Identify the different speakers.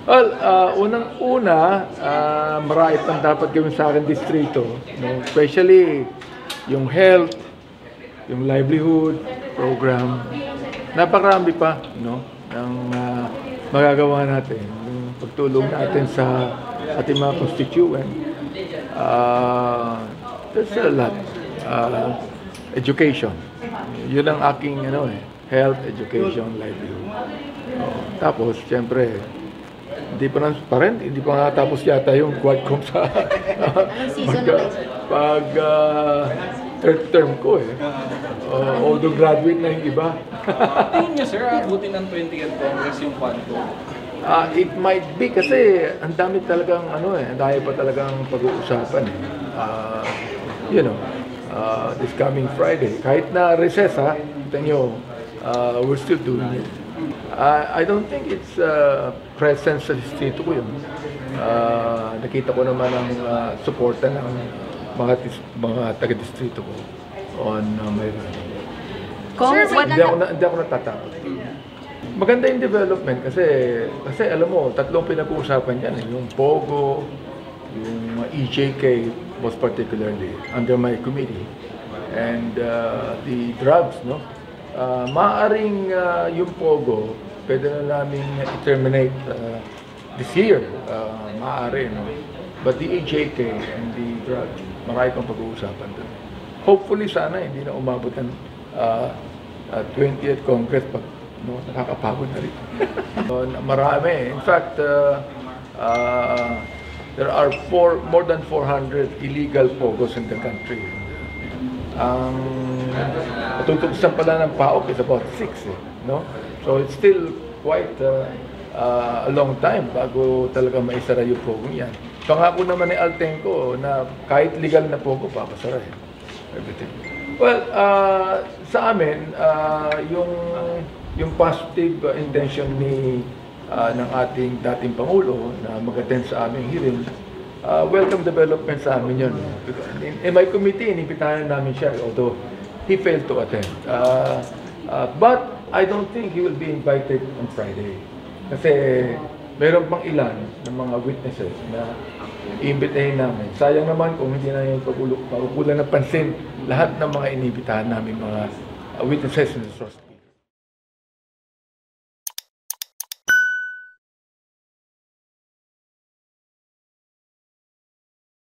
Speaker 1: Well, unang-una, marami pang dapat gawin sa akin distrito, no? Especially yung health, yung livelihood program. Napakarami pa, no, ng magagawa natin. Yung pagtulong natin sa ating mga constituent. There's a lot. Education. Yun ang aking health, education, livelihood. Tapos, siyempre, hindi pa nga tapos yata yung Quadcom sa third term ko eh. Although graduate na yung iba.
Speaker 2: Tingin niyo sir, abutin ng 20th Congress yung Quadcom?
Speaker 1: It might be kasi ang dami talagang ang dami pa talagang pag-uusapan eh. This coming Friday, kahit na recess kita nyo, we're still doing it. I don't think it's presence sa distrito ko yun. Nakita ko naman ang suporta ng mga taga-distrito ko on my running. Hindi ako natatakot. Maganda yung development kasi alam mo, tatlong pinag-uusapan yan. Yung POGO, yung EJK, most particularly, under my committee, and the drugs, no? Maaaring yung POGO, pwede na namin i-terminate this year, maaari, no? But the EJK and the drugs, marami pang pag-uusapan doon. Hopefully sana hindi na umabot ng 20th Congress pag nakakapagod na rin. Marami. In fact, there are more than 400 illegal POGOs in the country. Ang natutugusan pala ng PAOK is about 6, no? So it's still quite a long time bago talaga maisara yung POGO yan. Pangako naman ni Altenco na kahit legal na POGO, papasara everything. Well, sa amin, yung positive intention ng ating dating Pangulo na mag-attend sa aming hearing, welcome development sa amin yun. In my committee, inibitahan namin siya, although he failed to attend. But I don't think he will be invited on Friday. Kasi meron pang ilan ng mga witnesses na iimbitahin namin. Sayang naman kung hindi na yung pagkukulan ng pansin lahat ng mga inibitahan namin mga witnesses in the source.